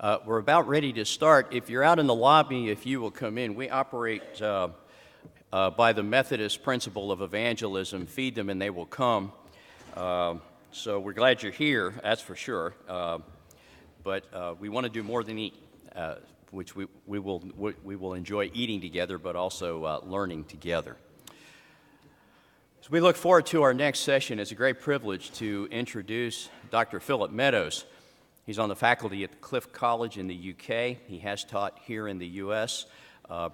We're about ready to start. If you're out in the lobby, if you will come in, we operate by the Methodist principle of evangelism, feed them and they will come. So we're glad you're here, that's for sure. But we want to do more than eat, which we will enjoy eating together, but also learning together. As we look forward to our next session, it's a great privilege to introduce Dr. Philip Meadows. He's on the faculty at Cliff College in the UK. He has taught here in the US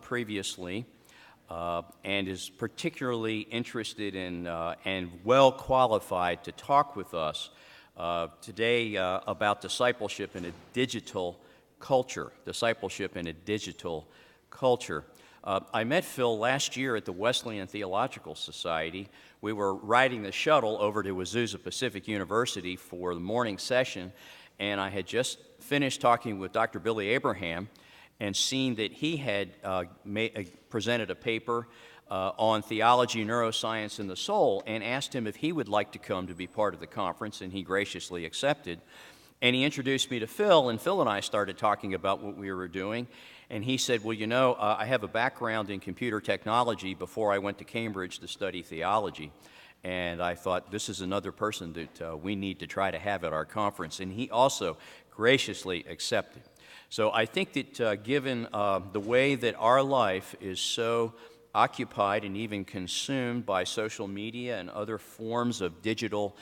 previously and is particularly interested in and well qualified to talk with us today about discipleship in a digital culture. Discipleship in a digital culture. I met Phil last year at the Wesleyan Theological Society. We were riding the shuttle over to Azusa Pacific University for the morning session, and I had just finished talking with Dr. Billy Abraham and seen that he had presented a paper on theology, neuroscience, and the soul, and asked him if he would like to come to be part of the conference, and he graciously accepted. And he introduced me to Phil, and Phil and I started talking about what we were doing. And he said, well, you know, I have a background in computer technology before I went to Cambridge to study theology. And I thought, this is another person that we need to try to have at our conference. And he also graciously accepted. So I think that given the way that our life is so occupied and even consumed by social media and other forms of digital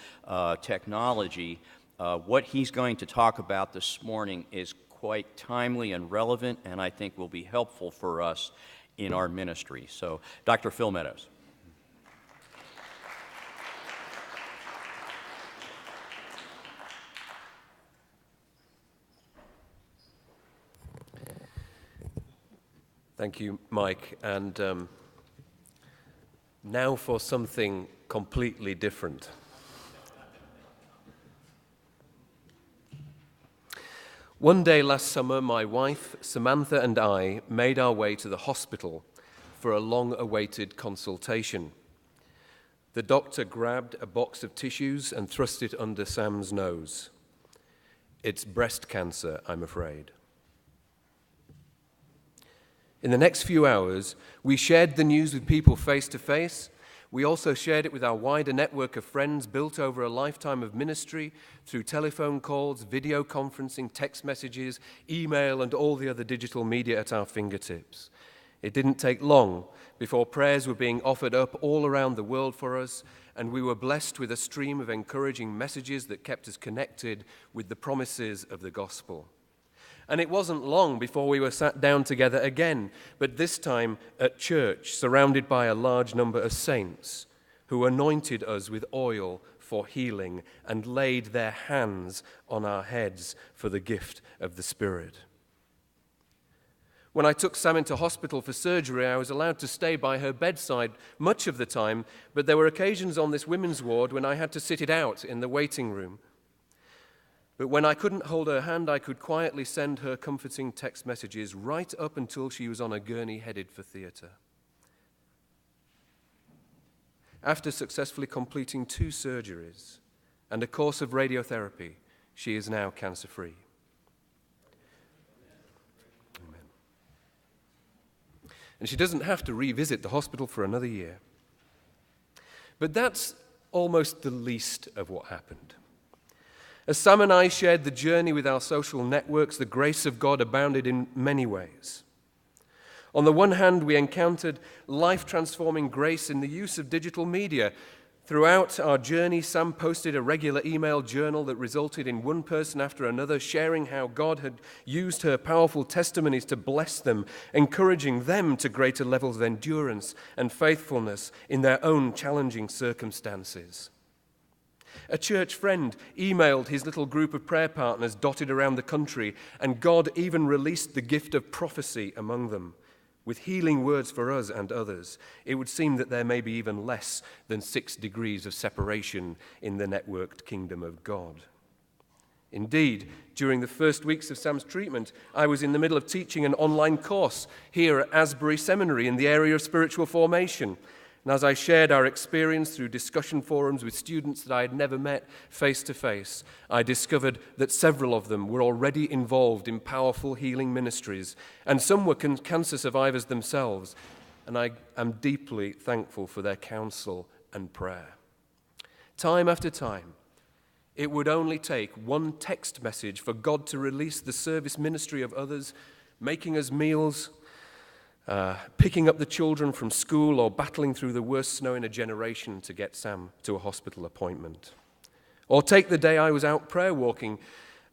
technology, what he's going to talk about this morning is quite timely and relevant, and I think will be helpful for us in our ministry. So, Dr. Phil Meadows. Thank you, Mike. And now for something completely different. One day last summer, my wife, Samantha, and I made our way to the hospital for a long-awaited consultation. The doctor grabbed a box of tissues and thrust it under Sam's nose. It's breast cancer, I'm afraid. In the next few hours, we shared the news with people face to face. We also shared it with our wider network of friends built over a lifetime of ministry through telephone calls, video conferencing, text messages, email, and all the other digital media at our fingertips. It didn't take long before prayers were being offered up all around the world for us, and we were blessed with a stream of encouraging messages that kept us connected with the promises of the gospel. And it wasn't long before we were sat down together again, but this time at church, surrounded by a large number of saints who anointed us with oil for healing and laid their hands on our heads for the gift of the Spirit. When I took Sam into hospital for surgery, I was allowed to stay by her bedside much of the time, but there were occasions on this women's ward when I had to sit it out in the waiting room. But when I couldn't hold her hand, I could quietly send her comforting text messages right up until she was on a gurney headed for theatre. After successfully completing 2 surgeries and a course of radiotherapy, she is now cancer-free. Amen. And she doesn't have to revisit the hospital for another year. But that's almost the least of what happened. As Sam and I shared the journey with our social networks, the grace of God abounded in many ways. On the one hand, we encountered life-transforming grace in the use of digital media. Throughout our journey, Sam posted a regular email journal that resulted in one person after another sharing how God had used her powerful testimonies to bless them, encouraging them to greater levels of endurance and faithfulness in their own challenging circumstances. A church friend emailed his little group of prayer partners dotted around the country, and God even released the gift of prophecy among them, with healing words for us and others. It would seem that there may be even less than 6 degrees of separation in the networked kingdom of God. Indeed, during the first weeks of Sam's treatment, I was in the middle of teaching an online course here at Asbury Seminary in the area of spiritual formation. And as I shared our experience through discussion forums with students that I had never met face to face, I discovered that several of them were already involved in powerful healing ministries, and some were cancer survivors themselves, and I am deeply thankful for their counsel and prayer. Time after time, it would only take one text message for God to release the service ministry of others, making us meals, picking up the children from school, or battling through the worst snow in a generation to get Sam to a hospital appointment. Or take the day I was out prayer walking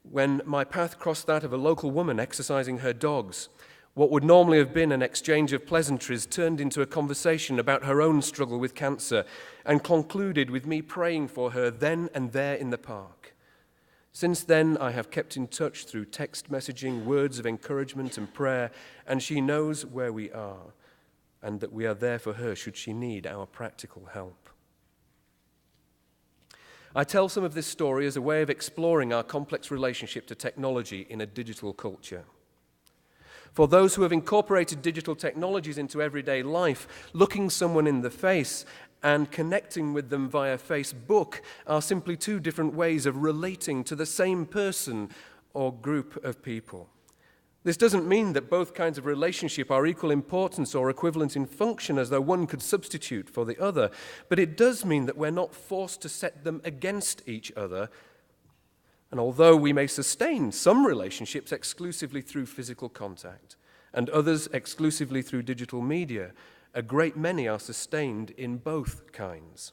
when my path crossed that of a local woman exercising her dogs. What would normally have been an exchange of pleasantries turned into a conversation about her own struggle with cancer and concluded with me praying for her then and there in the park. Since then, I have kept in touch through text messaging, words of encouragement and prayer, and she knows where we are and that we are there for her should she need our practical help. I tell some of this story as a way of exploring our complex relationship to technology in a digital culture. For those who have incorporated digital technologies into everyday life, looking someone in the face and connecting with them via Facebook are simply two different ways of relating to the same person or group of people. This doesn't mean that both kinds of relationship are equal importance or equivalent in function, as though one could substitute for the other, but it does mean that we're not forced to set them against each other. And although we may sustain some relationships exclusively through physical contact and others exclusively through digital media, a great many are sustained in both kinds.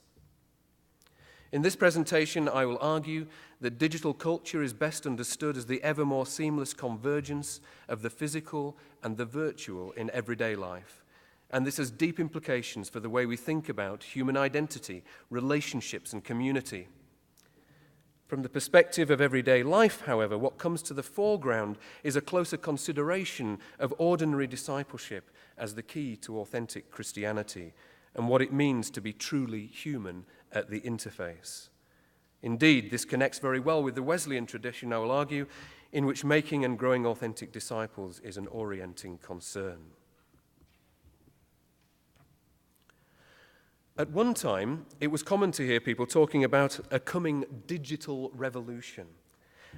In this presentation, I will argue that digital culture is best understood as the ever more seamless convergence of the physical and the virtual in everyday life. And this has deep implications for the way we think about human identity, relationships, and community. From the perspective of everyday life, however, what comes to the foreground is a closer consideration of ordinary discipleship as the key to authentic Christianity and what it means to be truly human at the interface. Indeed, this connects very well with the Wesleyan tradition, I will argue, in which making and growing authentic disciples is an orienting concern. At one time, it was common to hear people talking about a coming digital revolution,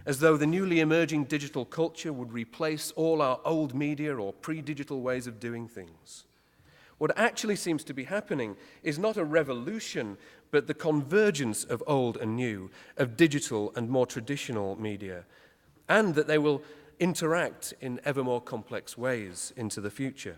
as though the newly emerging digital culture would replace all our old media or pre-digital ways of doing things. What actually seems to be happening is not a revolution, but the convergence of old and new, of digital and more traditional media, and that they will interact in ever more complex ways into the future.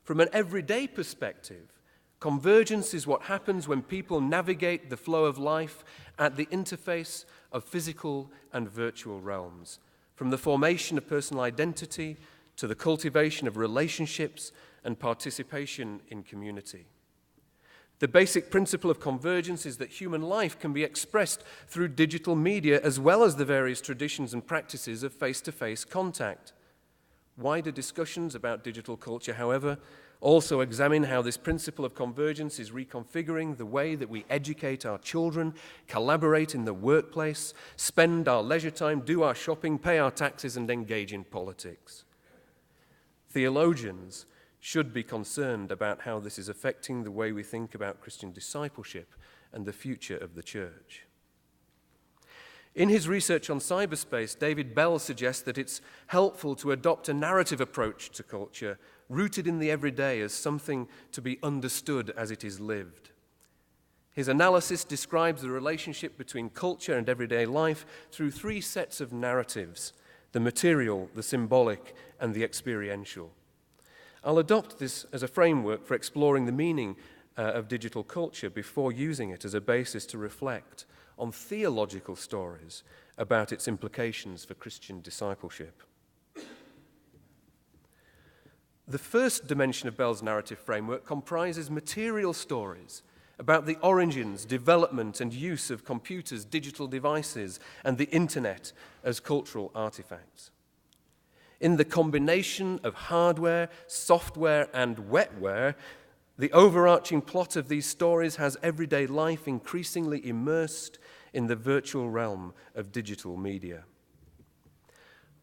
From an everyday perspective, convergence is what happens when people navigate the flow of life at the interface of physical and virtual realms, from the formation of personal identity to the cultivation of relationships and participation in community. The basic principle of convergence is that human life can be expressed through digital media as well as the various traditions and practices of face-to-face contact. Wider discussions about digital culture, however, also examine how this principle of convergence is reconfiguring the way that we educate our children, collaborate in the workplace, spend our leisure time, do our shopping, pay our taxes, and engage in politics. Theologians should be concerned about how this is affecting the way we think about Christian discipleship and the future of the church. In his research on cyberspace, David Bell suggests that it's helpful to adopt a narrative approach to culture rooted in the everyday as something to be understood as it is lived. His analysis describes the relationship between culture and everyday life through three sets of narratives: the material, the symbolic, and the experiential. I'll adopt this as a framework for exploring the meaning of digital culture before using it as a basis to reflect on theological stories about its implications for Christian discipleship. The first dimension of Bell's narrative framework comprises material stories about the origins, development, and use of computers, digital devices, and the internet as cultural artifacts. In the combination of hardware, software, and wetware, the overarching plot of these stories has everyday life increasingly immersed in the virtual realm of digital media.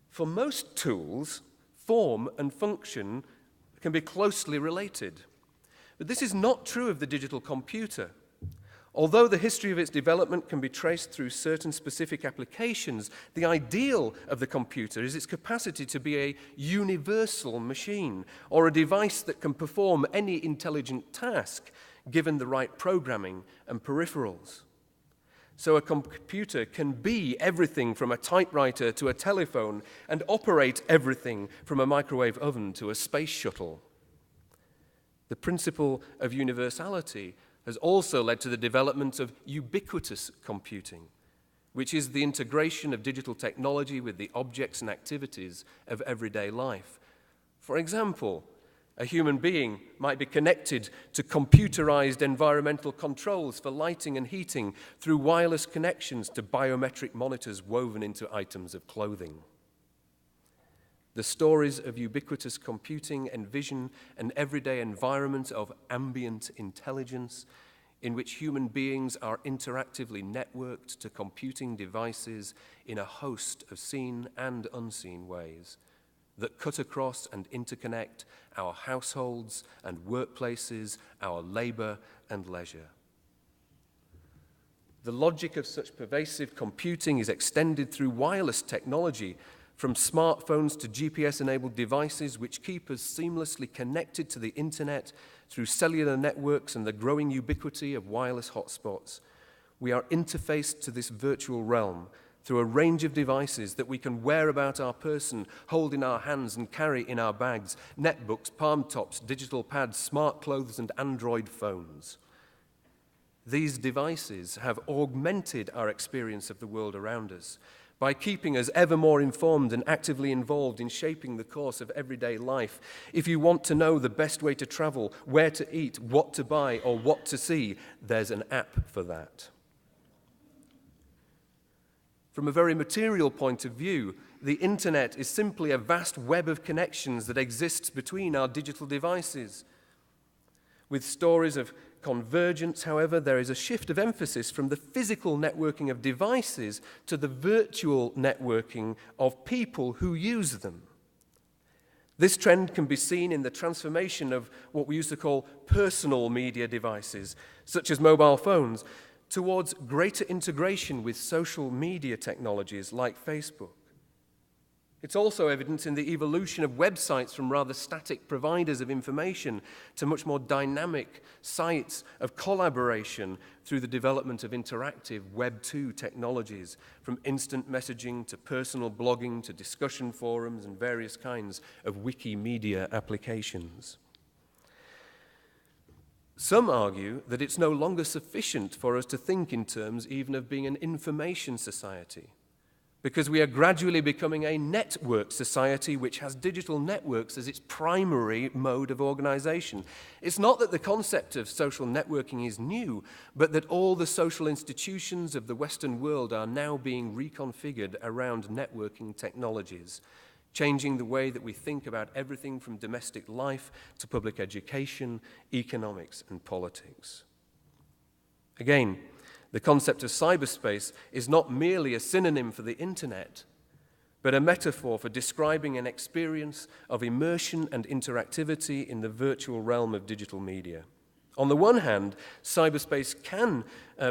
For most tools, form and function can be closely related. But this is not true of the digital computer. Although the history of its development can be traced through certain specific applications, the ideal of the computer is its capacity to be a universal machine, or a device that can perform any intelligent task given the right programming and peripherals. So a computer can be everything from a typewriter to a telephone and operate everything from a microwave oven to a space shuttle. The principle of universality has also led to the development of ubiquitous computing, which is the integration of digital technology with the objects and activities of everyday life. For example, a human being might be connected to computerized environmental controls for lighting and heating through wireless connections to biometric monitors woven into items of clothing. The stories of ubiquitous computing envision an everyday environment of ambient intelligence in which human beings are interactively networked to computing devices in a host of seen and unseen ways that cut across and interconnect our households and workplaces, our labor and leisure. The logic of such pervasive computing is extended through wireless technology, from smartphones to GPS-enabled devices which keep us seamlessly connected to the internet through cellular networks and the growing ubiquity of wireless hotspots. We are interfaced to this virtual realm through a range of devices that we can wear about our person, hold in our hands and carry in our bags: netbooks, palm tops, digital pads, smart clothes and Android phones. These devices have augmented our experience of the world around us by keeping us ever more informed and actively involved in shaping the course of everyday life. If you want to know the best way to travel, where to eat, what to buy, or what to see, there's an app for that. From a very material point of view, the internet is simply a vast web of connections that exists between our digital devices. With stories of convergence, however, there is a shift of emphasis from the physical networking of devices to the virtual networking of people who use them. This trend can be seen in the transformation of what we used to call personal media devices, such as mobile phones, towards greater integration with social media technologies like Facebook. It's also evident in the evolution of websites from rather static providers of information to much more dynamic sites of collaboration through the development of interactive Web 2 technologies, from instant messaging to personal blogging to discussion forums and various kinds of Wikimedia applications. Some argue that it's no longer sufficient for us to think in terms even of being an information society, because we are gradually becoming a network society which has digital networks as its primary mode of organization. It's not that the concept of social networking is new, but that all the social institutions of the Western world are now being reconfigured around networking technologies, changing the way that we think about everything from domestic life to public education, economics, and politics. Again, the concept of cyberspace is not merely a synonym for the internet, but a metaphor for describing an experience of immersion and interactivity in the virtual realm of digital media. On the one hand, cyberspace can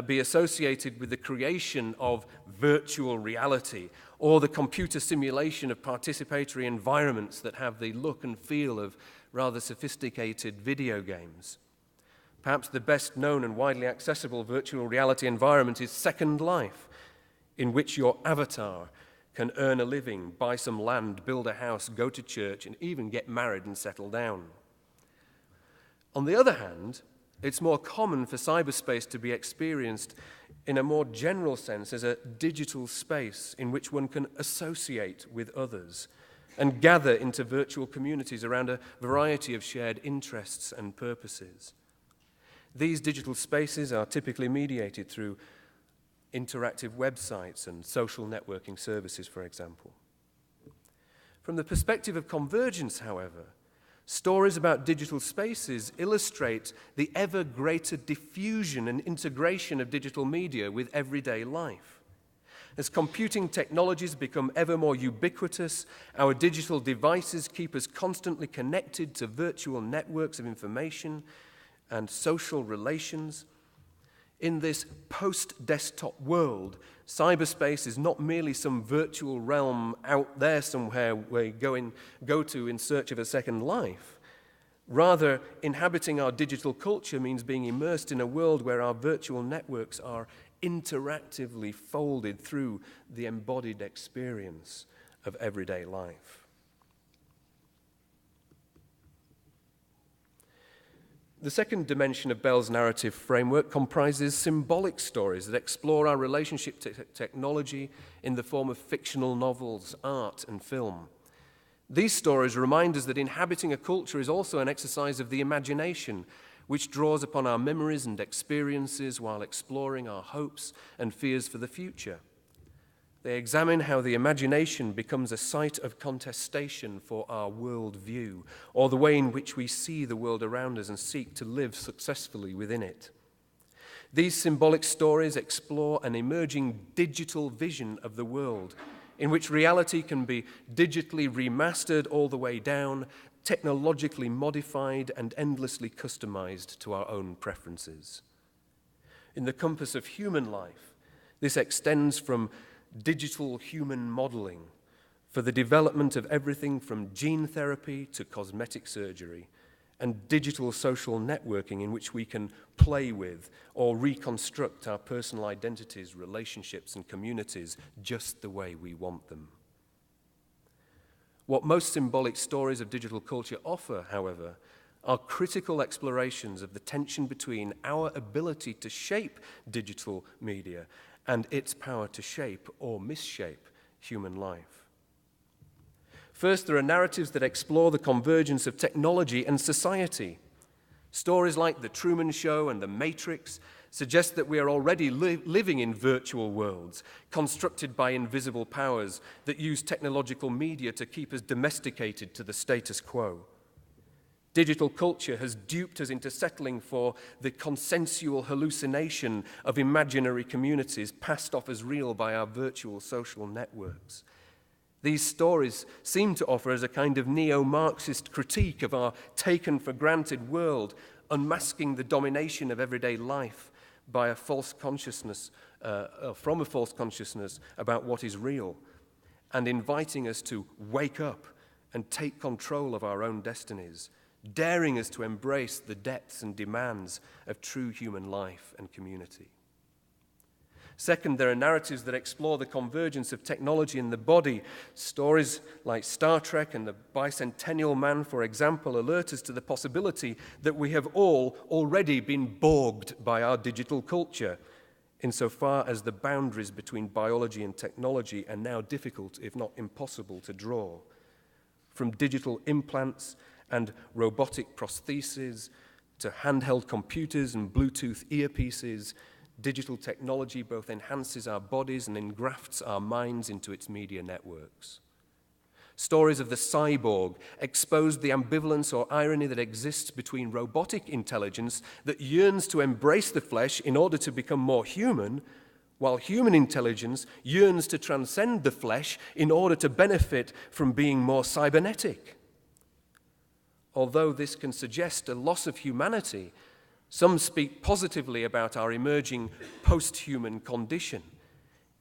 be associated with the creation of virtual reality or the computer simulation of participatory environments that have the look and feel of rather sophisticated video games. Perhaps the best known and widely accessible virtual reality environment is Second Life, in which your avatar can earn a living, buy some land, build a house, go to church, and even get married and settle down. On the other hand, it's more common for cyberspace to be experienced in a more general sense as a digital space in which one can associate with others and gather into virtual communities around a variety of shared interests and purposes. These digital spaces are typically mediated through interactive websites and social networking services, for example. From the perspective of convergence, however, stories about digital spaces illustrate the ever greater diffusion and integration of digital media with everyday life. As computing technologies become ever more ubiquitous, our digital devices keep us constantly connected to virtual networks of information, and social relations. In this post-desktop world, cyberspace is not merely some virtual realm out there somewhere we go to in search of a second life. Rather, inhabiting our digital culture means being immersed in a world where our virtual networks are interactively folded through the embodied experience of everyday life. The second dimension of Bell's narrative framework comprises symbolic stories that explore our relationship to technology in the form of fictional novels, art, and film. These stories remind us that inhabiting a culture is also an exercise of the imagination, which draws upon our memories and experiences while exploring our hopes and fears for the future. They examine how the imagination becomes a site of contestation for our worldview, or the way in which we see the world around us and seek to live successfully within it. These symbolic stories explore an emerging digital vision of the world, in which reality can be digitally remastered all the way down, technologically modified, and endlessly customized to our own preferences. In the compass of human life, this extends from digital human modeling for the development of everything from gene therapy to cosmetic surgery, and digital social networking in which we can play with or reconstruct our personal identities, relationships, and communities just the way we want them. What most symbolic stories of digital culture offer, however, are critical explorations of the tension between our ability to shape digital media and its power to shape or misshape human life. First, there are narratives that explore the convergence of technology and society. Stories like The Truman Show and The Matrix suggest that we are already living in virtual worlds, constructed by invisible powers that use technological media to keep us domesticated to the status quo. Digital culture has duped us into settling for the consensual hallucination of imaginary communities passed off as real by our virtual social networks. These stories seem to offer us a kind of neo-Marxist critique of our taken-for-granted world, unmasking the domination of everyday life by from a false consciousness about what is real, and inviting us to wake up and take control of our own destinies, daring us to embrace the depths and demands of true human life and community. Second, there are narratives that explore the convergence of technology and the body. Stories like Star Trek and The Bicentennial Man, for example, alert us to the possibility that we have all already been borged by our digital culture, insofar as the boundaries between biology and technology are now difficult, if not impossible, to draw. From digital implants and robotic prostheses to handheld computers and Bluetooth earpieces, digital technology both enhances our bodies and engrafts our minds into its media networks. Stories of the cyborg expose the ambivalence or irony that exists between robotic intelligence that yearns to embrace the flesh in order to become more human, while human intelligence yearns to transcend the flesh in order to benefit from being more cybernetic. Although this can suggest a loss of humanity, some speak positively about our emerging post-human condition,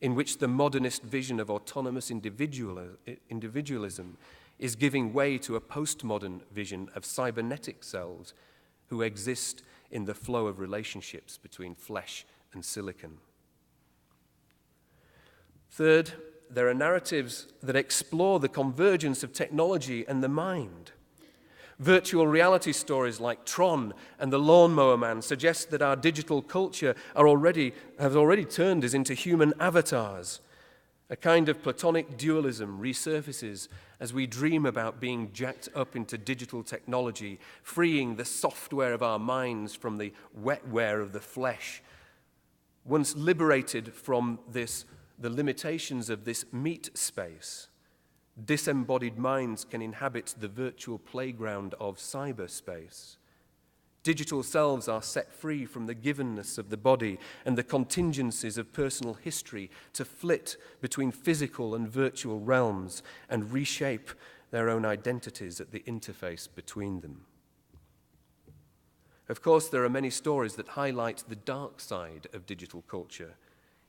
in which the modernist vision of autonomous individualism is giving way to a postmodern vision of cybernetic selves who exist in the flow of relationships between flesh and silicon. Third, there are narratives that explore the convergence of technology and the mind. Virtual reality stories like Tron and The Lawnmower Man suggest that our digital culture has already turned us into human avatars. A kind of platonic dualism resurfaces as we dream about being jacked up into digital technology, freeing the software of our minds from the wetware of the flesh. Once liberated from the limitations of this meat space, disembodied minds can inhabit the virtual playground of cyberspace. Digital selves are set free from the givenness of the body and the contingencies of personal history to flit between physical and virtual realms and reshape their own identities at the interface between them. Of course, there are many stories that highlight the dark side of digital culture,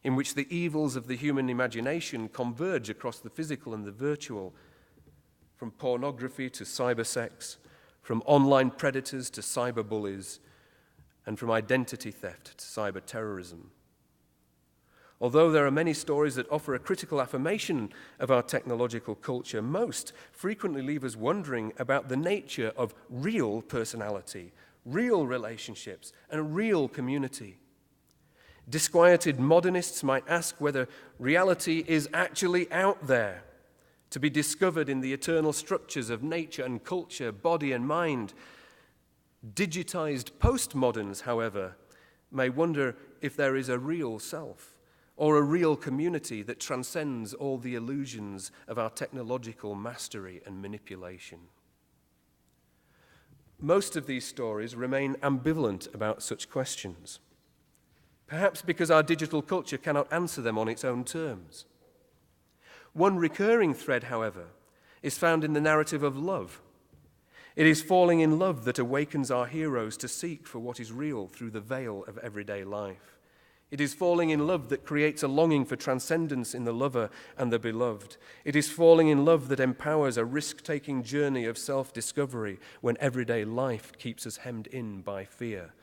in which the evils of the human imagination converge across the physical and the virtual, from pornography to cybersex, from online predators to cyberbullies, and from identity theft to cyber terrorism. Although there are many stories that offer a critical affirmation of our technological culture, most frequently leave us wondering about the nature of real personality, real relationships, and real community. Disquieted modernists might ask whether reality is actually out there, to be discovered in the eternal structures of nature and culture, body and mind. Digitized postmoderns, however, may wonder if there is a real self, or a real community that transcends all the illusions of our technological mastery and manipulation. Most of these stories remain ambivalent about such questions, perhaps because our digital culture cannot answer them on its own terms. One recurring thread, however, is found in the narrative of love. It is falling in love that awakens our heroes to seek for what is real through the veil of everyday life. It is falling in love that creates a longing for transcendence in the lover and the beloved. It is falling in love that empowers a risk-taking journey of self-discovery when everyday life keeps us hemmed in by fear.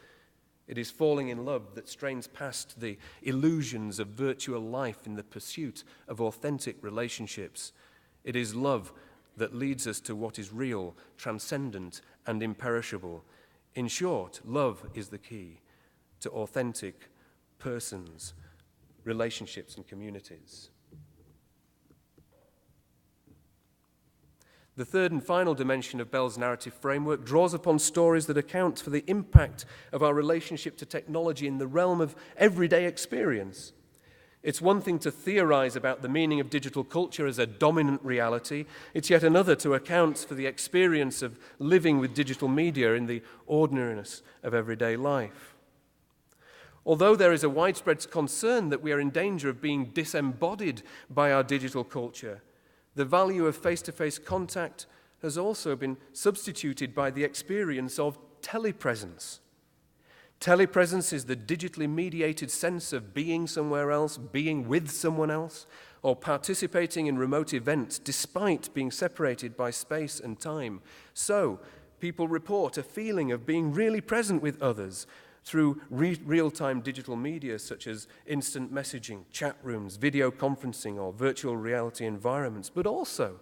It is falling in love that strains past the illusions of virtual life in the pursuit of authentic relationships. It is love that leads us to what is real, transcendent, and imperishable. In short, love is the key to authentic persons, relationships, and communities. The third and final dimension of Bell's narrative framework draws upon stories that account for the impact of our relationship to technology in the realm of everyday experience. It's one thing to theorize about the meaning of digital culture as a dominant reality. It's yet another to account for the experience of living with digital media in the ordinariness of everyday life. Although there is a widespread concern that we are in danger of being disembodied by our digital culture, the value of face-to-face contact has also been substituted by the experience of telepresence. Telepresence is the digitally mediated sense of being somewhere else, being with someone else, or participating in remote events despite being separated by space and time. So, people report a feeling of being really present with others through real-time digital media such as instant messaging, chat rooms, video conferencing, or virtual reality environments, but also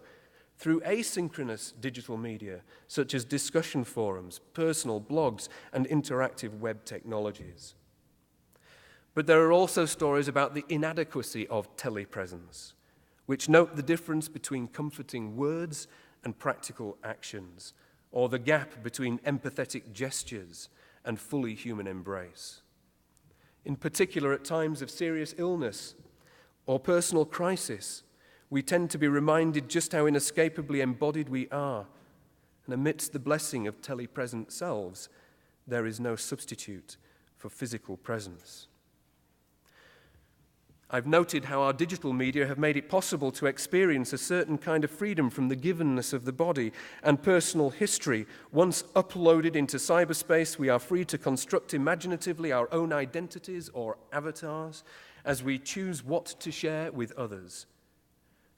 through asynchronous digital media such as discussion forums, personal blogs, and interactive web technologies. But there are also stories about the inadequacy of telepresence, which note the difference between comforting words and practical actions, or the gap between empathetic gestures and fully human embrace. In particular, at times of serious illness or personal crisis, we tend to be reminded just how inescapably embodied we are. And amidst the blessing of telepresent selves, there is no substitute for physical presence. I've noted how our digital media have made it possible to experience a certain kind of freedom from the givenness of the body and personal history. Once uploaded into cyberspace, we are free to construct imaginatively our own identities or avatars as we choose what to share with others.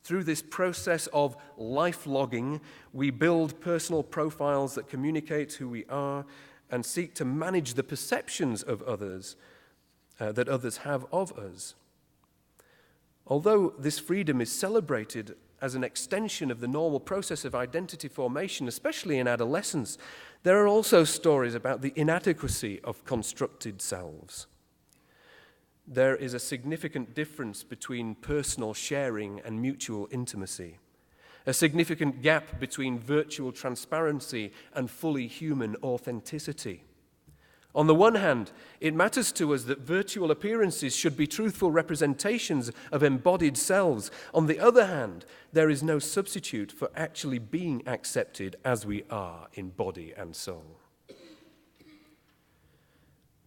Through this process of life logging, we build personal profiles that communicate who we are and seek to manage the perceptions of others that others have of us. Although this freedom is celebrated as an extension of the normal process of identity formation, especially in adolescence, there are also stories about the inadequacy of constructed selves. There is a significant difference between personal sharing and mutual intimacy, a significant gap between virtual transparency and fully human authenticity. On the one hand, it matters to us that virtual appearances should be truthful representations of embodied selves. On the other hand, there is no substitute for actually being accepted as we are in body and soul.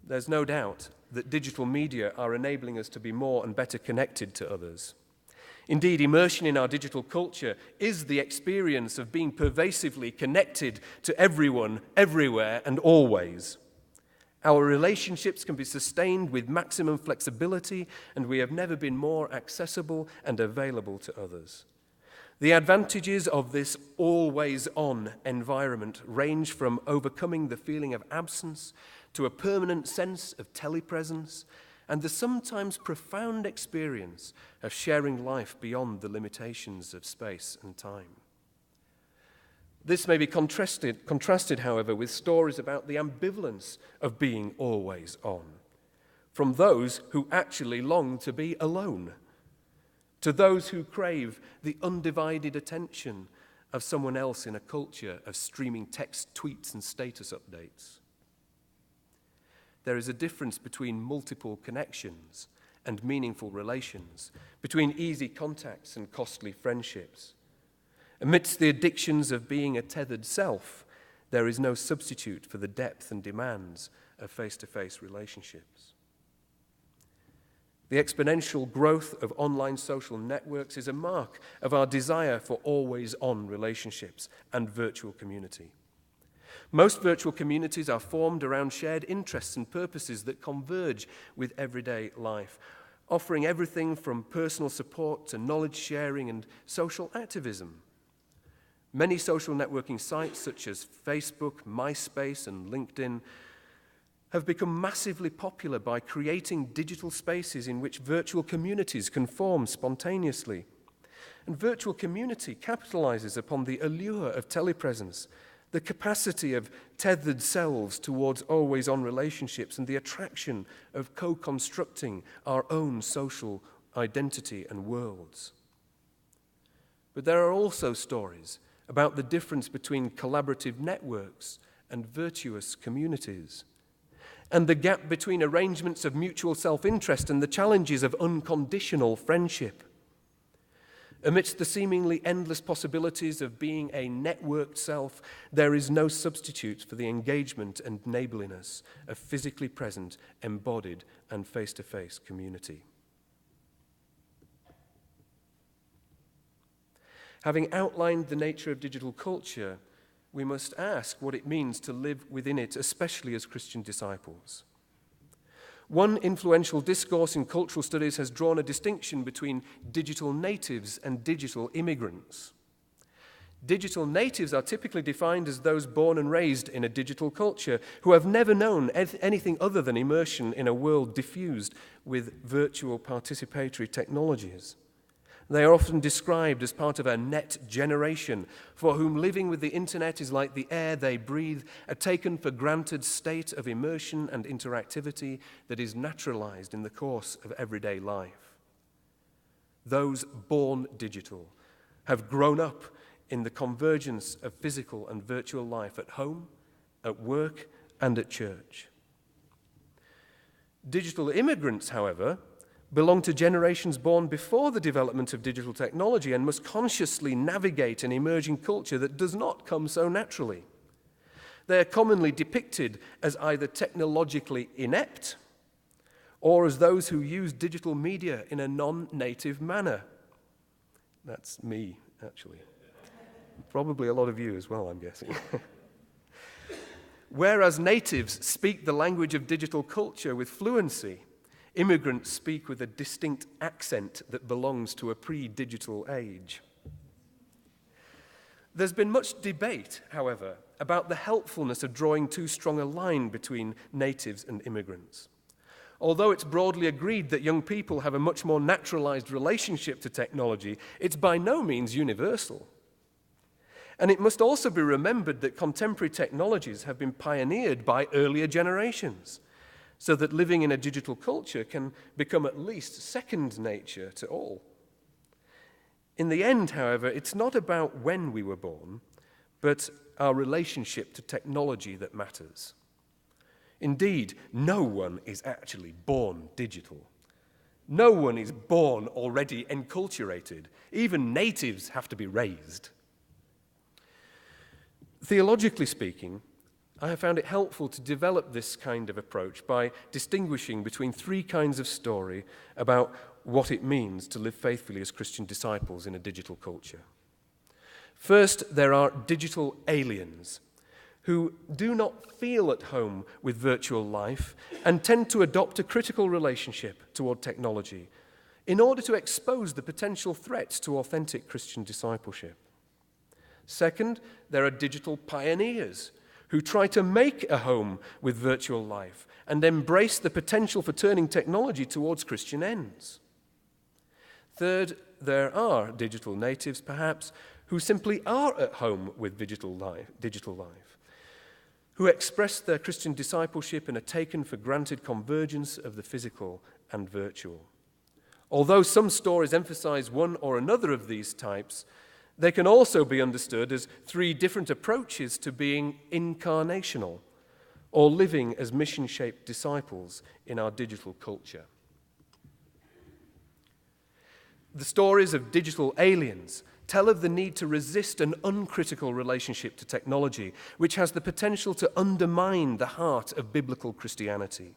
There's no doubt that digital media are enabling us to be more and better connected to others. Indeed, immersion in our digital culture is the experience of being pervasively connected to everyone, everywhere, and always. Our relationships can be sustained with maximum flexibility, and we have never been more accessible and available to others. The advantages of this always-on environment range from overcoming the feeling of absence to a permanent sense of telepresence and the sometimes profound experience of sharing life beyond the limitations of space and time. This may be contrasted, however, with stories about the ambivalence of being always on, from those who actually long to be alone, to those who crave the undivided attention of someone else in a culture of streaming text, tweets, and status updates. There is a difference between multiple connections and meaningful relations, between easy contacts and costly friendships. Amidst the addictions of being a tethered self, there is no substitute for the depth and demands of face-to-face relationships. The exponential growth of online social networks is a mark of our desire for always-on relationships and virtual community. Most virtual communities are formed around shared interests and purposes that converge with everyday life, offering everything from personal support to knowledge sharing and social activism. Many social networking sites such as Facebook, MySpace, and LinkedIn have become massively popular by creating digital spaces in which virtual communities can form spontaneously. And virtual community capitalizes upon the allure of telepresence, the capacity of tethered selves towards always-on relationships, and the attraction of co-constructing our own social identity and worlds. But there are also stories about the difference between collaborative networks and virtuous communities, and the gap between arrangements of mutual self-interest and the challenges of unconditional friendship. Amidst the seemingly endless possibilities of being a networked self, there is no substitute for the engagement and neighborliness of physically present, embodied, and face-to-face community. Having outlined the nature of digital culture, we must ask what it means to live within it, especially as Christian disciples. One influential discourse in cultural studies has drawn a distinction between digital natives and digital immigrants. Digital natives are typically defined as those born and raised in a digital culture who have never known anything other than immersion in a world diffused with virtual participatory technologies. They are often described as part of a net generation for whom living with the internet is like the air they breathe, a taken for granted state of immersion and interactivity that is naturalized in the course of everyday life. Those born digital have grown up in the convergence of physical and virtual life at home, at work, and at church. Digital immigrants, however, belong to generations born before the development of digital technology and must consciously navigate an emerging culture that does not come so naturally. They are commonly depicted as either technologically inept or as those who use digital media in a non-native manner. That's me, actually. Probably a lot of you as well, I'm guessing. Whereas natives speak the language of digital culture with fluency, immigrants speak with a distinct accent that belongs to a pre-digital age. There's been much debate, however, about the helpfulness of drawing too strong a line between natives and immigrants. Although it's broadly agreed that young people have a much more naturalized relationship to technology, it's by no means universal. And it must also be remembered that contemporary technologies have been pioneered by earlier generations, so that living in a digital culture can become at least second nature to all. In the end, however, it's not about when we were born, but our relationship to technology that matters. Indeed, no one is actually born digital. No one is born already enculturated. Even natives have to be raised. Theologically speaking, I have found it helpful to develop this kind of approach by distinguishing between three kinds of story about what it means to live faithfully as Christian disciples in a digital culture. First, there are digital aliens who do not feel at home with virtual life and tend to adopt a critical relationship toward technology in order to expose the potential threats to authentic Christian discipleship. Second, there are digital pioneers who try to make a home with virtual life and embrace the potential for turning technology towards Christian ends. Third, there are digital natives, perhaps, who simply are at home with digital life, who express their Christian discipleship in a taken-for-granted convergence of the physical and virtual. Although some stories emphasize one or another of these types, they can also be understood as three different approaches to being incarnational, or living as mission-shaped disciples in our digital culture. The stories of digital aliens tell of the need to resist an uncritical relationship to technology, which has the potential to undermine the heart of biblical Christianity.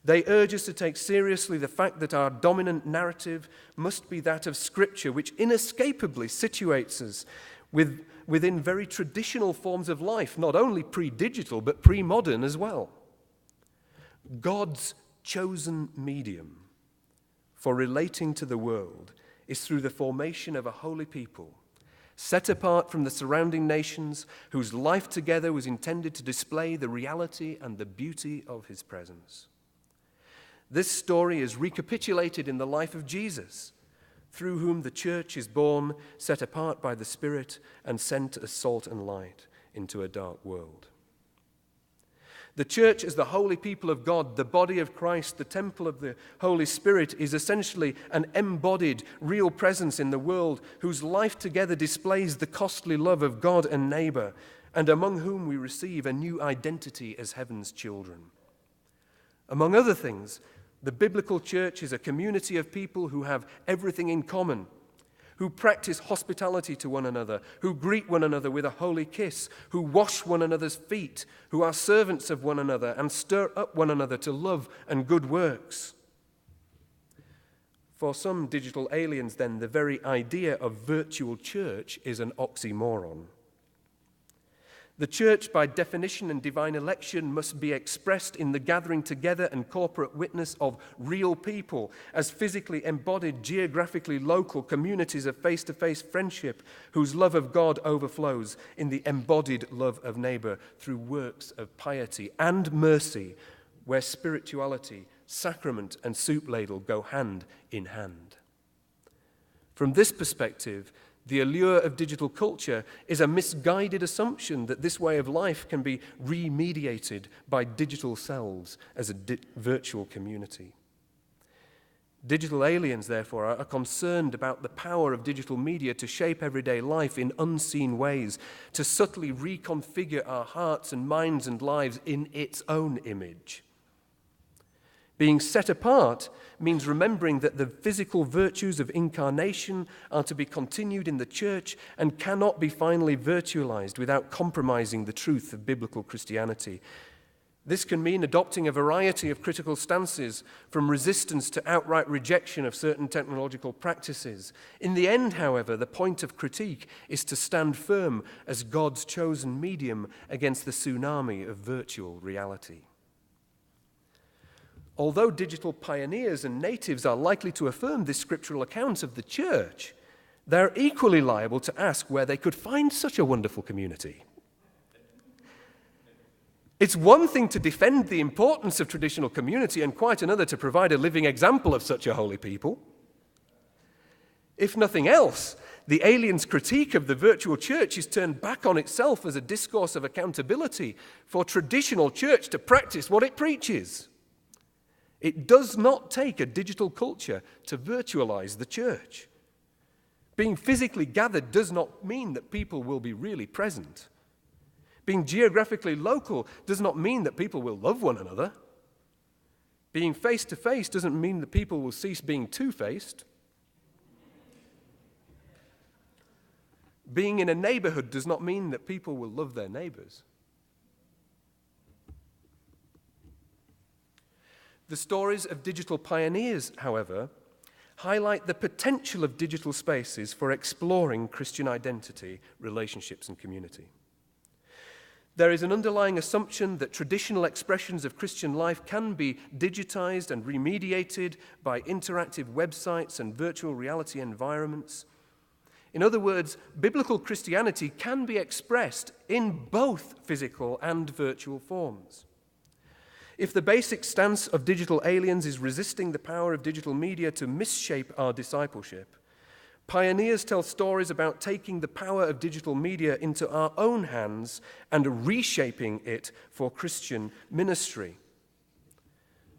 They urge us to take seriously the fact that our dominant narrative must be that of Scripture, which inescapably situates us within very traditional forms of life, not only pre-digital, but pre-modern as well. God's chosen medium for relating to the world is through the formation of a holy people, set apart from the surrounding nations, whose life together was intended to display the reality and the beauty of his presence. This story is recapitulated in the life of Jesus, through whom the church is born, set apart by the Spirit, and sent as salt and light into a dark world. The church, as the holy people of God, the body of Christ, the temple of the Holy Spirit, is essentially an embodied, real presence in the world whose life together displays the costly love of God and neighbor, and among whom we receive a new identity as heaven's children. Among other things, the biblical church is a community of people who have everything in common, who practice hospitality to one another, who greet one another with a holy kiss, who wash one another's feet, who are servants of one another and stir up one another to love and good works. For some digital aliens, then, the very idea of virtual church is an oxymoron. The church, by definition and divine election, must be expressed in the gathering together and corporate witness of real people as physically embodied, geographically local communities of face-to-face friendship whose love of God overflows in the embodied love of neighbor through works of piety and mercy, where spirituality, sacrament, and soup ladle go hand in hand. From this perspective, the allure of digital culture is a misguided assumption that this way of life can be remediated by digital selves as a virtual community. Digital aliens, therefore, are concerned about the power of digital media to shape everyday life in unseen ways, to subtly reconfigure our hearts and minds and lives in its own image. Being set apart means remembering that the physical virtues of incarnation are to be continued in the church and cannot be finally virtualized without compromising the truth of biblical Christianity. This can mean adopting a variety of critical stances, from resistance to outright rejection of certain technological practices. In the end, however, the point of critique is to stand firm as God's chosen medium against the tsunami of virtual reality. Although digital pioneers and natives are likely to affirm this scriptural account of the church, they're equally liable to ask where they could find such a wonderful community. It's one thing to defend the importance of traditional community and quite another to provide a living example of such a holy people. If nothing else, the alien's critique of the virtual church is turned back on itself as a discourse of accountability for traditional church to practice what it preaches. It does not take a digital culture to virtualize the church. Being physically gathered does not mean that people will be really present. Being geographically local does not mean that people will love one another. Being face-to-face doesn't mean that people will cease being two-faced. Being in a neighborhood does not mean that people will love their neighbors. The stories of digital pioneers, however, highlight the potential of digital spaces for exploring Christian identity, relationships, and community. There is an underlying assumption that traditional expressions of Christian life can be digitized and remediated by interactive websites and virtual reality environments. In other words, biblical Christianity can be expressed in both physical and virtual forms. If the basic stance of digital aliens is resisting the power of digital media to misshape our discipleship, pioneers tell stories about taking the power of digital media into our own hands and reshaping it for Christian ministry.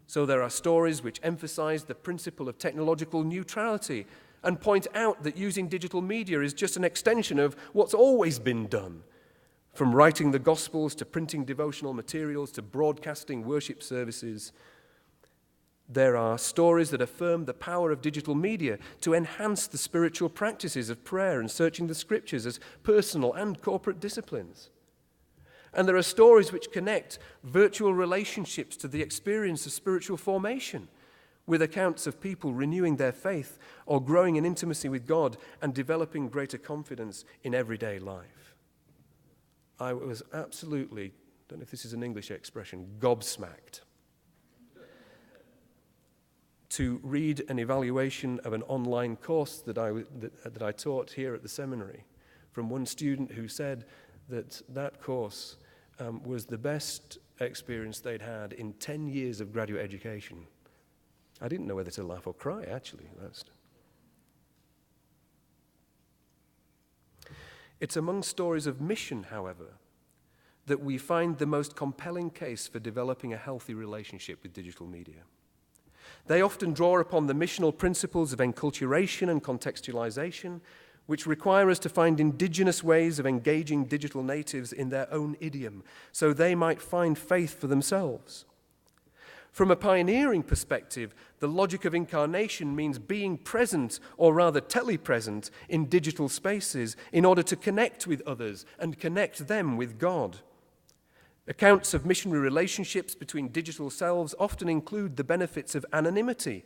So there are stories which emphasize the principle of technological neutrality and point out that using digital media is just an extension of what's always been done, from writing the Gospels to printing devotional materials to broadcasting worship services. There are stories that affirm the power of digital media to enhance the spiritual practices of prayer and searching the Scriptures as personal and corporate disciplines. And there are stories which connect virtual relationships to the experience of spiritual formation, with accounts of people renewing their faith or growing in intimacy with God and developing greater confidence in everyday life. I was absolutely, I don't know if this is an English expression, gobsmacked to read an evaluation of an online course that I taught here at the seminary from one student who said that course was the best experience they'd had in 10 years of graduate education. I didn't know whether to laugh or cry, actually. It's among stories of mission, however, that we find the most compelling case for developing a healthy relationship with digital media. They often draw upon the missional principles of enculturation and contextualization, which require us to find indigenous ways of engaging digital natives in their own idiom, so they might find faith for themselves. From a pioneering perspective, the logic of incarnation means being present, or rather telepresent, in digital spaces in order to connect with others and connect them with God. Accounts of missionary relationships between digital selves often include the benefits of anonymity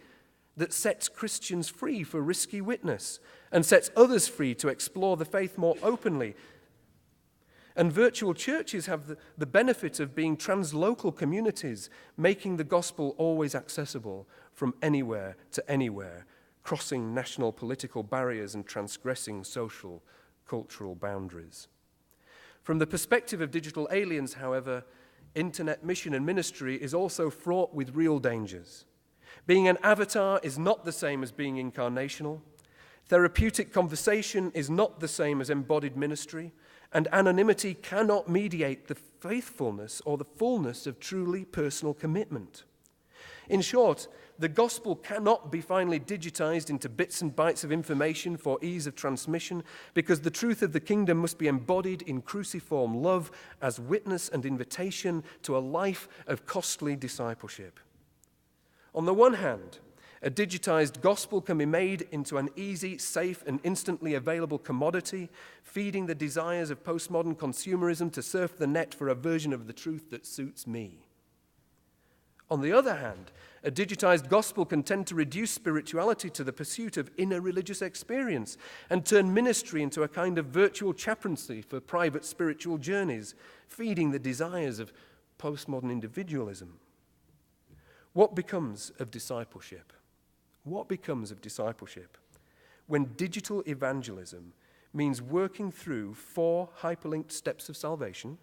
that sets Christians free for risky witness and sets others free to explore the faith more openly. And virtual churches have the benefit of being translocal communities, making the gospel always accessible from anywhere to anywhere, crossing national political barriers and transgressing social, cultural boundaries. From the perspective of digital aliens, however, internet mission and ministry is also fraught with real dangers. Being an avatar is not the same as being incarnational. Therapeutic conversation is not the same as embodied ministry. And anonymity cannot mediate the faithfulness or the fullness of truly personal commitment. In short, the gospel cannot be finally digitized into bits and bytes of information for ease of transmission, because the truth of the kingdom must be embodied in cruciform love as witness and invitation to a life of costly discipleship. On the one hand, a digitized gospel can be made into an easy, safe, and instantly available commodity, feeding the desires of postmodern consumerism to surf the net for a version of the truth that suits me. On the other hand, a digitized gospel can tend to reduce spirituality to the pursuit of inner religious experience and turn ministry into a kind of virtual chaplaincy for private spiritual journeys, feeding the desires of postmodern individualism. What becomes of discipleship? What becomes of discipleship when digital evangelism means working through 4 hyperlinked steps of salvation,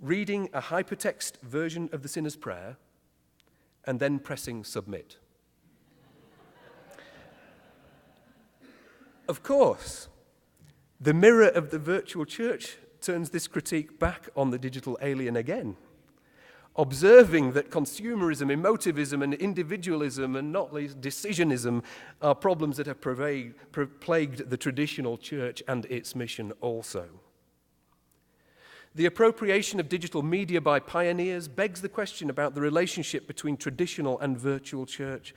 reading a hypertext version of the sinner's prayer, and then pressing submit? Of course, the mirror of the virtual church turns this critique back on the digital alien again, observing that consumerism, emotivism, and individualism, and not least decisionism, are problems that have plagued the traditional church and its mission also. The appropriation of digital media by pioneers begs the question about the relationship between traditional and virtual church.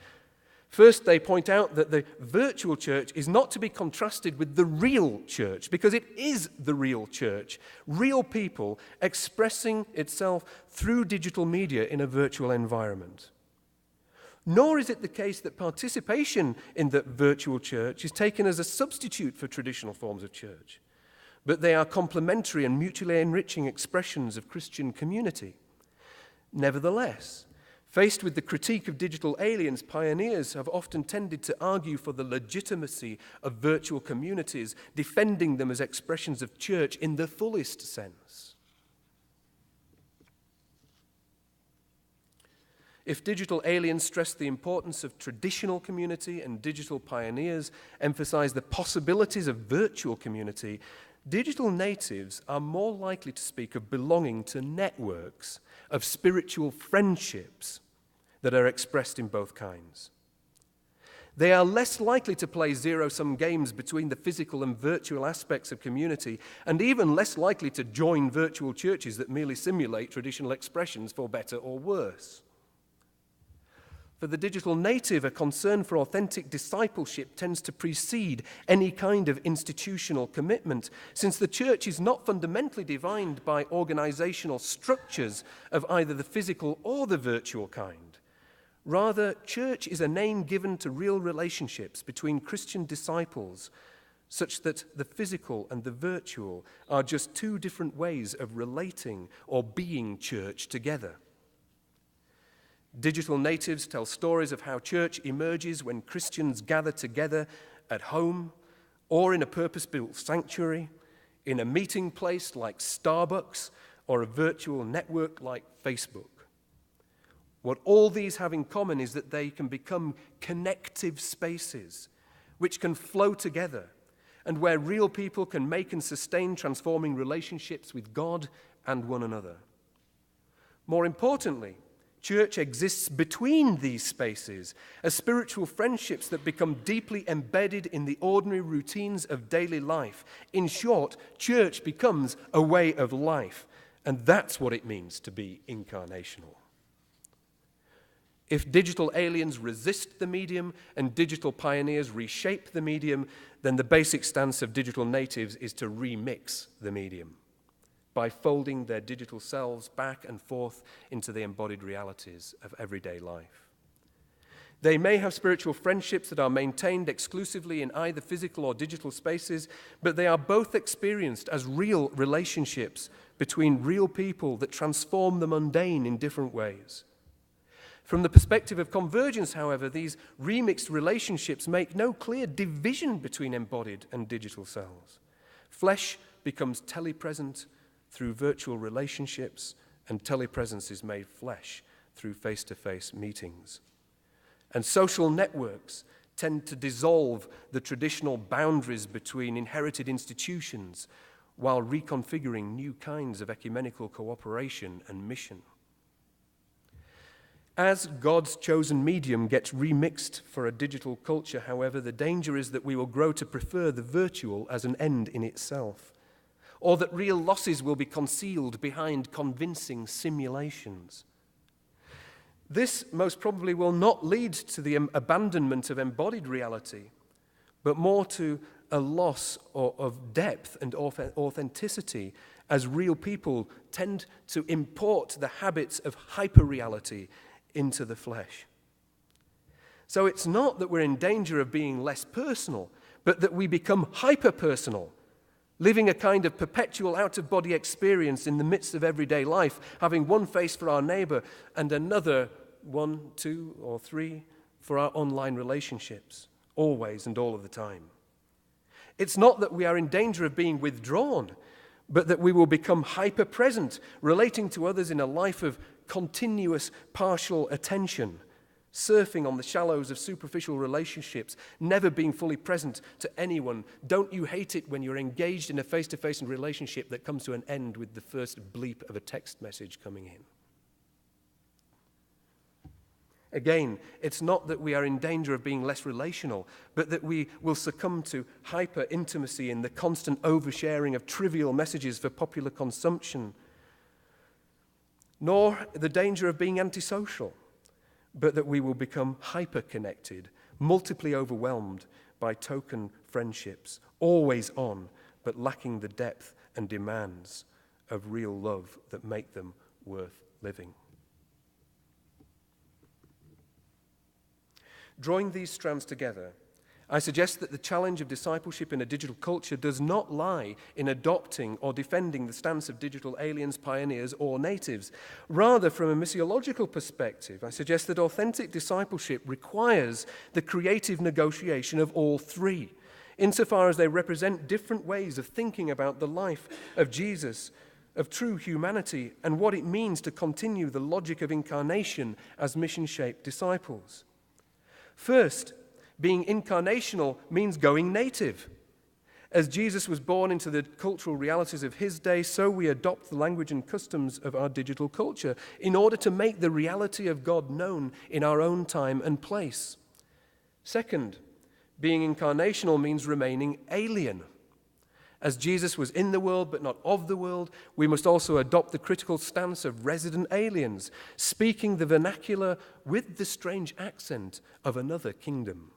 First, they point out that the virtual church is not to be contrasted with the real church, because it is the real church, real people expressing itself through digital media in a virtual environment. Nor is it the case that participation in the virtual church is taken as a substitute for traditional forms of church. but they are complementary and mutually enriching expressions of Christian community. Nevertheless, faced with the critique of digital aliens, pioneers have often tended to argue for the legitimacy of virtual communities, defending them as expressions of church in the fullest sense. If digital aliens stress the importance of traditional community and digital pioneers emphasize the possibilities of virtual community, digital natives are more likely to speak of belonging to networks, of spiritual friendships that are expressed in both kinds. They are less likely to play zero-sum games between the physical and virtual aspects of community, and even less likely to join virtual churches that merely simulate traditional expressions for better or worse. For the digital native, a concern for authentic discipleship tends to precede any kind of institutional commitment, since the church is not fundamentally defined by organizational structures of either the physical or the virtual kind. Rather, church is a name given to real relationships between Christian disciples, such that the physical and the virtual are just two different ways of relating or being church together. Digital natives tell stories of how church emerges when Christians gather together at home or in a purpose-built sanctuary, in a meeting place like Starbucks or a virtual network like Facebook. What all these have in common is that they can become connective spaces which can flow together and where real people can make and sustain transforming relationships with God and one another. More importantly, church exists between these spaces as spiritual friendships that become deeply embedded in the ordinary routines of daily life. In short, church becomes a way of life, and that's what it means to be incarnational. If digital aliens resist the medium and digital pioneers reshape the medium, then the basic stance of digital natives is to remix the medium by folding their digital selves back and forth into the embodied realities of everyday life. They may have spiritual friendships that are maintained exclusively in either physical or digital spaces, but they are both experienced as real relationships between real people that transform the mundane in different ways. From the perspective of Convergence, however, these remixed relationships make no clear division between embodied and digital selves. Flesh becomes telepresent through virtual relationships, and telepresence is made flesh through face-to-face meetings. And social networks tend to dissolve the traditional boundaries between inherited institutions while reconfiguring new kinds of ecumenical cooperation and mission. As God's chosen medium gets remixed for a digital culture, however, the danger is that we will grow to prefer the virtual as an end in itself, or that real losses will be concealed behind convincing simulations. This most probably will not lead to the abandonment of embodied reality, but more to a loss of depth and authenticity, as real people tend to import the habits of hyperreality into the flesh. So it's not that we're in danger of being less personal, but that we become hyper-personal, living a kind of perpetual out-of-body experience in the midst of everyday life, having one face for our neighbor and another, 1, 2, or 3, for our online relationships, always and all of the time. It's not that we are in danger of being withdrawn, but that we will become hyper-present, relating to others in a life of continuous partial attention, surfing on the shallows of superficial relationships, never being fully present to anyone. Don't you hate it when you're engaged in a face-to-face relationship that comes to an end with the first bleep of a text message coming in? Again, it's not that we are in danger of being less relational, but that we will succumb to hyper-intimacy in the constant oversharing of trivial messages for popular consumption, nor the danger of being antisocial, but that we will become hyper-connected, multiply overwhelmed by token friendships, always on, but lacking the depth and demands of real love that make them worth living. Drawing these strands together, I suggest that the challenge of discipleship in a digital culture does not lie in adopting or defending the stance of digital aliens, pioneers, or natives. Rather, from a missiological perspective, I suggest that authentic discipleship requires the creative negotiation of all three, insofar as they represent different ways of thinking about the life of Jesus, of true humanity, and what it means to continue the logic of incarnation as mission-shaped disciples. First, being incarnational means going native. As Jesus was born into the cultural realities of his day, so we adopt the language and customs of our digital culture in order to make the reality of God known in our own time and place. Second, being incarnational means remaining alien. As Jesus was in the world but not of the world, we must also adopt the critical stance of resident aliens, speaking the vernacular with the strange accent of another kingdom.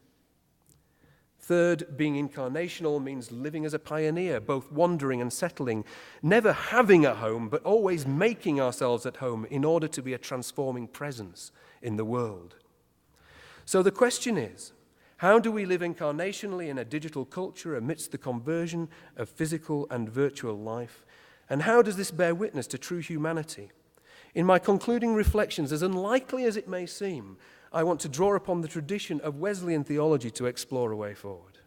Third, being incarnational means living as a pioneer, both wandering and settling, never having a home, but always making ourselves at home in order to be a transforming presence in the world. So the question is, how do we live incarnationally in a digital culture amidst the conversion of physical and virtual life? And how does this bear witness to true humanity? In my concluding reflections, as unlikely as it may seem, I want to draw upon the tradition of Wesleyan theology to explore a way forward.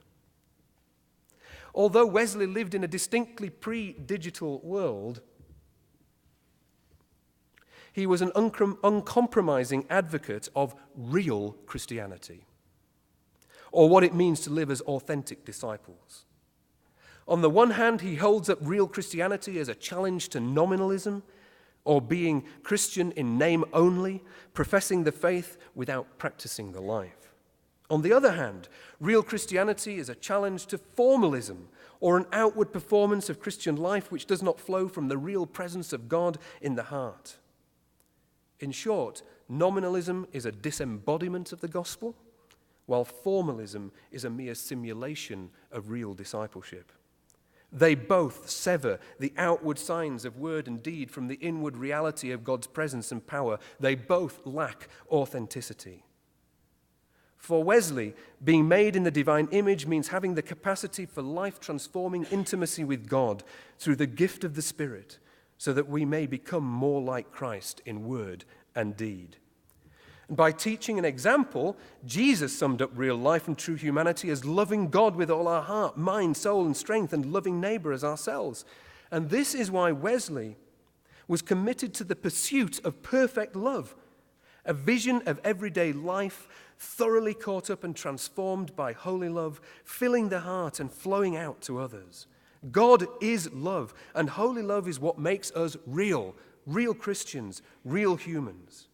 Although Wesley lived in a distinctly pre-digital world, he was an uncompromising advocate of real Christianity, or what it means to live as authentic disciples. On the one hand, he holds up real Christianity as a challenge to nominalism, or being Christian in name only, professing the faith without practicing the life. On the other hand, real Christianity is a challenge to formalism, or an outward performance of Christian life which does not flow from the real presence of God in the heart. In short, nominalism is a disembodiment of the gospel, while formalism is a mere simulation of real discipleship. They both sever the outward signs of word and deed from the inward reality of God's presence and power. They both lack authenticity. For Wesley, being made in the divine image means having the capacity for life-transforming intimacy with God through the gift of the Spirit, so that we may become more like Christ in word and deed. And by teaching an example, Jesus summed up real life and true humanity as loving God with all our heart, mind, soul, and strength, and loving neighbor as ourselves. And this is why Wesley was committed to the pursuit of perfect love, a vision of everyday life, thoroughly caught up and transformed by holy love, filling the heart and flowing out to others. God is love, and holy love is what makes us real Christians, real humans.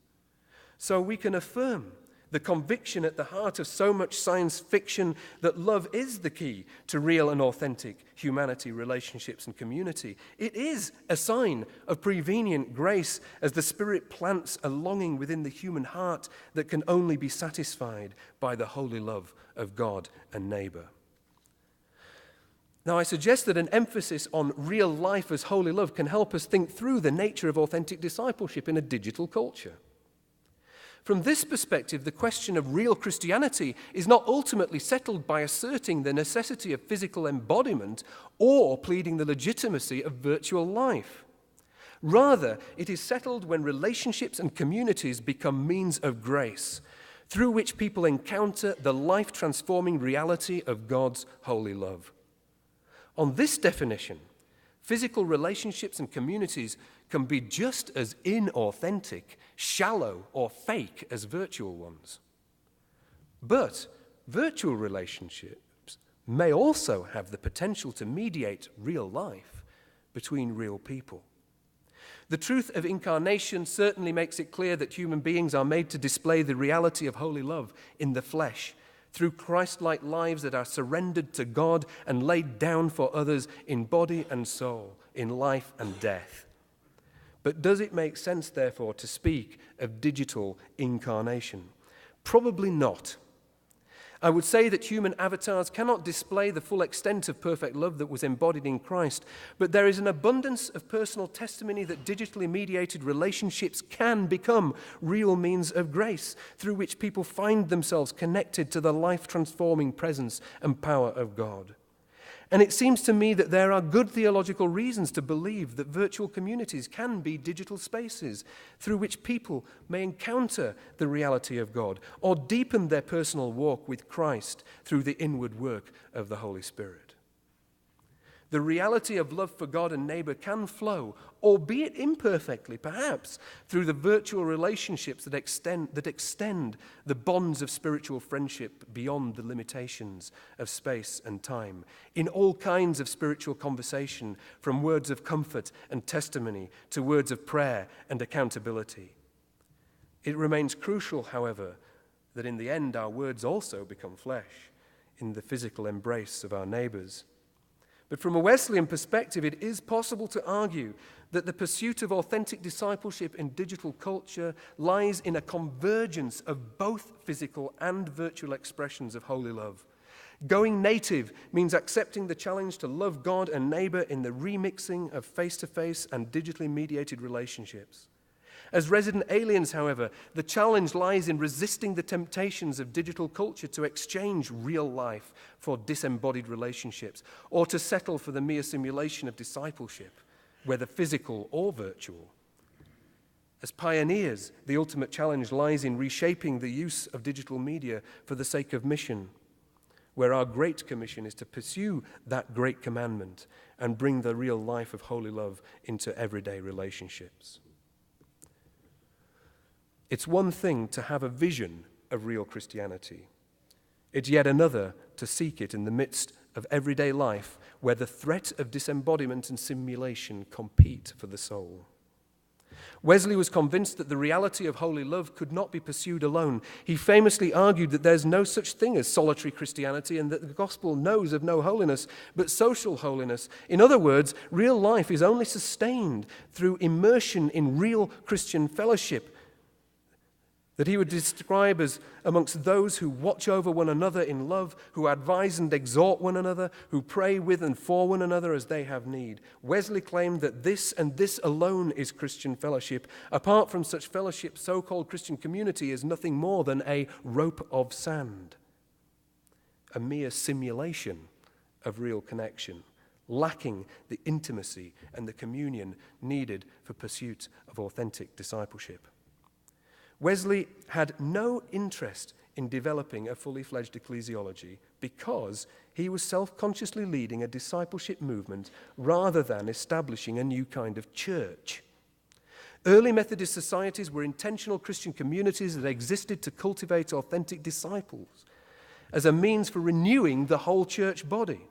So we can affirm the conviction at the heart of so much science fiction that love is the key to real and authentic humanity, relationships, and community. It is a sign of prevenient grace as the Spirit plants a longing within the human heart that can only be satisfied by the holy love of God and neighbor. Now, I suggest that an emphasis on real life as holy love can help us think through the nature of authentic discipleship in a digital culture. From this perspective, the question of real Christianity is not ultimately settled by asserting the necessity of physical embodiment or pleading the legitimacy of virtual life. Rather, it is settled when relationships and communities become means of grace, through which people encounter the life-transforming reality of God's holy love. On this definition, physical relationships and communities can be just as inauthentic, shallow, or fake as virtual ones. But virtual relationships may also have the potential to mediate real life between real people. The truth of incarnation certainly makes it clear that human beings are made to display the reality of holy love in the flesh, through Christ-like lives that are surrendered to God and laid down for others in body and soul, in life and death. But does it make sense, therefore, to speak of digital incarnation? Probably not. I would say that human avatars cannot display the full extent of perfect love that was embodied in Christ, but there is an abundance of personal testimony that digitally mediated relationships can become real means of grace through which people find themselves connected to the life-transforming presence and power of God. And it seems to me that there are good theological reasons to believe that virtual communities can be digital spaces through which people may encounter the reality of God or deepen their personal walk with Christ through the inward work of the Holy Spirit. The reality of love for God and neighbor can flow, albeit imperfectly, perhaps, through the virtual relationships that extend the bonds of spiritual friendship beyond the limitations of space and time, in all kinds of spiritual conversation, from words of comfort and testimony to words of prayer and accountability. It remains crucial, however, that in the end our words also become flesh in the physical embrace of our neighbors. But from a Wesleyan perspective, it is possible to argue that the pursuit of authentic discipleship in digital culture lies in a convergence of both physical and virtual expressions of holy love. Going native means accepting the challenge to love God and neighbor in the remixing of face-to-face and digitally mediated relationships. As resident aliens, however, the challenge lies in resisting the temptations of digital culture to exchange real life for disembodied relationships, or to settle for the mere simulation of discipleship, whether physical or virtual. As pioneers, the ultimate challenge lies in reshaping the use of digital media for the sake of mission, where our great commission is to pursue that great commandment and bring the real life of holy love into everyday relationships. It's one thing to have a vision of real Christianity. It's yet another to seek it in the midst of everyday life where the threat of disembodiment and simulation compete for the soul. Wesley was convinced that the reality of holy love could not be pursued alone. He famously argued that there's no such thing as solitary Christianity and that the gospel knows of no holiness but social holiness. In other words, real life is only sustained through immersion in real Christian fellowship that he would describe as amongst those who watch over one another in love, who advise and exhort one another, who pray with and for one another as they have need. Wesley claimed that this and this alone is Christian fellowship. Apart from such fellowship, so-called Christian community is nothing more than a rope of sand, a mere simulation of real connection, lacking the intimacy and the communion needed for pursuit of authentic discipleship. Wesley had no interest in developing a fully fledged ecclesiology because he was self-consciously leading a discipleship movement rather than establishing a new kind of church. Early Methodist societies were intentional Christian communities that existed to cultivate authentic disciples as a means for renewing the whole church body.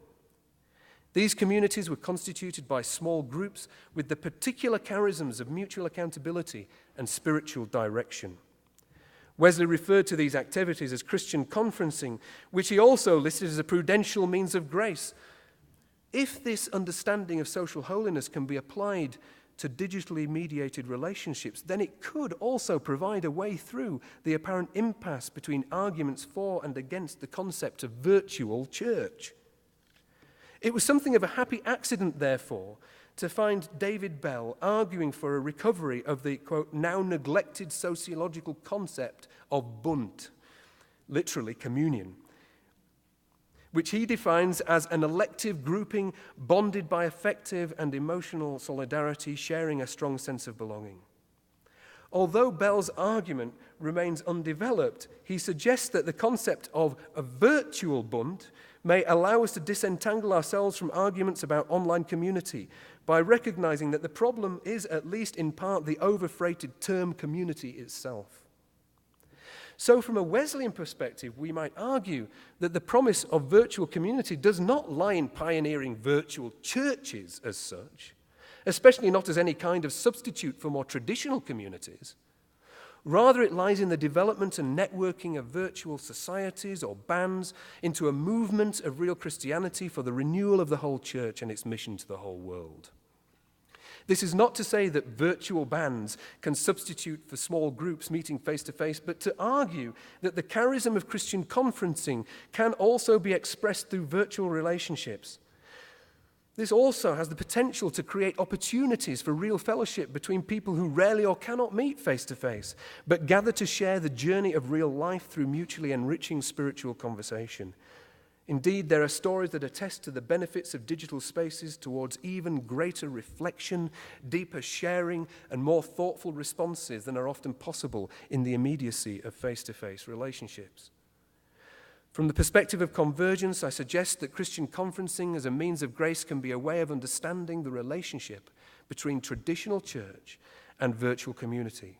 These communities were constituted by small groups with the particular charisms of mutual accountability and spiritual direction. Wesley referred to these activities as Christian conferencing, which he also listed as a prudential means of grace. If this understanding of social holiness can be applied to digitally mediated relationships, then it could also provide a way through the apparent impasse between arguments for and against the concept of virtual church. It was something of a happy accident, therefore, to find David Bell arguing for a recovery of the, quote, now neglected sociological concept of Bund, literally communion, which he defines as an elective grouping bonded by affective and emotional solidarity, sharing a strong sense of belonging. Although Bell's argument remains undeveloped, he suggests that the concept of a virtual Bund may allow us to disentangle ourselves from arguments about online community by recognizing that the problem is, at least in part, the overfreighted term community itself. So from a Wesleyan perspective, we might argue that the promise of virtual community does not lie in pioneering virtual churches as such, especially not as any kind of substitute for more traditional communities. Rather, it lies in the development and networking of virtual societies or bands into a movement of real Christianity for the renewal of the whole church and its mission to the whole world. This is not to say that virtual bands can substitute for small groups meeting face-to-face, but to argue that the charism of Christian conferencing can also be expressed through virtual relationships. This also has the potential to create opportunities for real fellowship between people who rarely or cannot meet face-to-face, but gather to share the journey of real life through mutually enriching spiritual conversation. Indeed, there are stories that attest to the benefits of digital spaces towards even greater reflection, deeper sharing, and more thoughtful responses than are often possible in the immediacy of face-to-face relationships. From the perspective of Convergence, I suggest that Christian conferencing as a means of grace can be a way of understanding the relationship between traditional church and virtual community.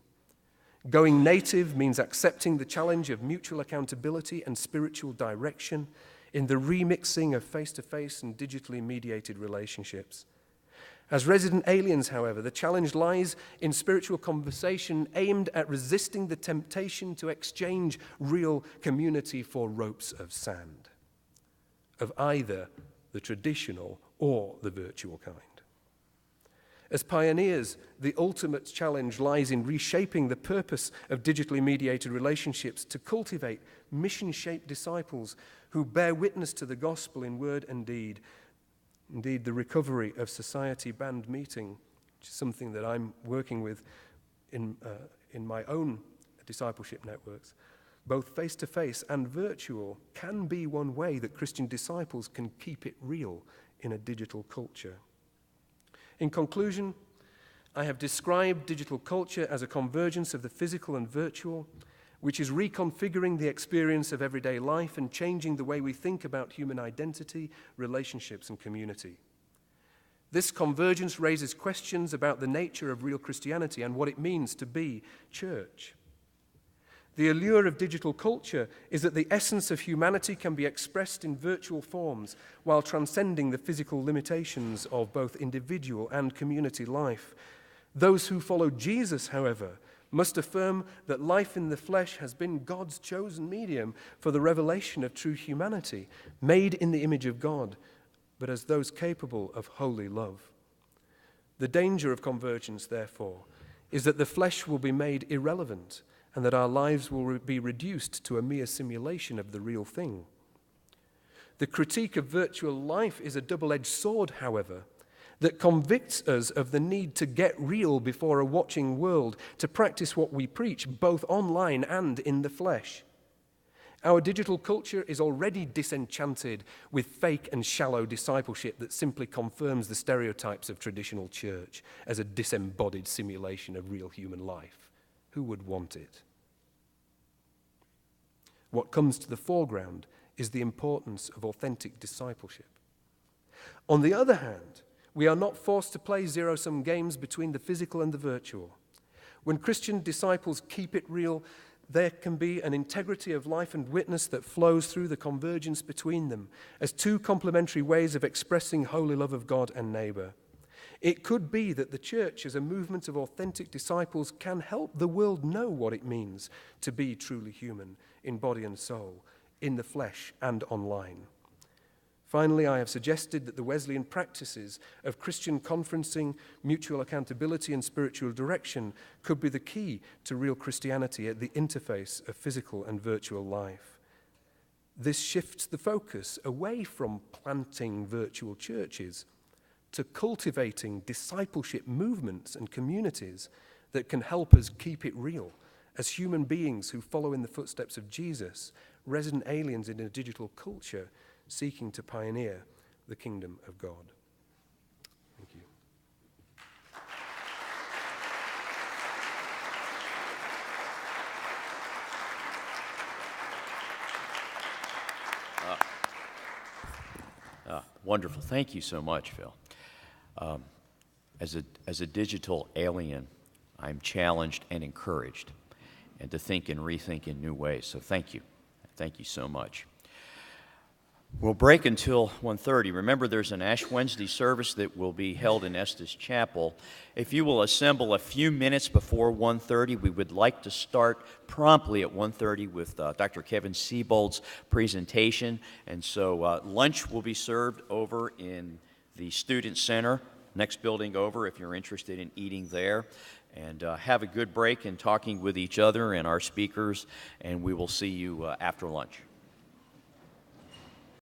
Going native means accepting the challenge of mutual accountability and spiritual direction in the remixing of face-to-face and digitally mediated relationships. As resident aliens, however, the challenge lies in spiritual conversation aimed at resisting the temptation to exchange real community for ropes of sand, of either the traditional or the virtual kind. As pioneers, the ultimate challenge lies in reshaping the purpose of digitally mediated relationships to cultivate mission-shaped disciples who bear witness to the gospel in word and deed. Indeed, the recovery of society band meeting, which is something that I'm working with in my own discipleship networks, both face-to-face and virtual, can be one way that Christian disciples can keep it real in a digital culture. In conclusion, I have described digital culture as a convergence of the physical and virtual, which is reconfiguring the experience of everyday life and changing the way we think about human identity, relationships, and community. This convergence raises questions about the nature of real Christianity and what it means to be church. The allure of digital culture is that the essence of humanity can be expressed in virtual forms while transcending the physical limitations of both individual and community life. Those who follow Jesus, however, must affirm that life in the flesh has been God's chosen medium for the revelation of true humanity, made in the image of God, but as those capable of holy love. The danger of convergence, therefore, is that the flesh will be made irrelevant and that our lives will be reduced to a mere simulation of the real thing. The critique of virtual life is a double-edged sword, however, that convicts us of the need to get real before a watching world, to practice what we preach, both online and in the flesh. Our digital culture is already disenchanted with fake and shallow discipleship that simply confirms the stereotypes of traditional church as a disembodied simulation of real human life. Who would want it? What comes to the foreground is the importance of authentic discipleship. On the other hand, we are not forced to play zero-sum games between the physical and the virtual. When Christian disciples keep it real, there can be an integrity of life and witness that flows through the convergence between them as two complementary ways of expressing holy love of God and neighbor. It could be that the church as a movement of authentic disciples can help the world know what it means to be truly human in body and soul, in the flesh and online. Finally, I have suggested that the Wesleyan practices of Christian conferencing, mutual accountability, and spiritual direction could be the key to real Christianity at the interface of physical and virtual life. This shifts the focus away from planting virtual churches to cultivating discipleship movements and communities that can help us keep it real as human beings who follow in the footsteps of Jesus, resident aliens in a digital culture seeking to pioneer the kingdom of God. Thank you. Wonderful. Thank you so much, Phil. As a digital alien, I'm challenged and encouraged, and to think and rethink in new ways. So thank you. Thank you so much. We'll break until 1:30. Remember, there's an Ash Wednesday service that will be held in Estes Chapel. If you will assemble a few minutes before 1:30, we would like to start promptly at 1:30 with Dr. Kevin Siebold's presentation. And so lunch will be served over in the Student Center next building over if you're interested in eating there. And have a good break in talking with each other and our speakers, and we will see you after lunch.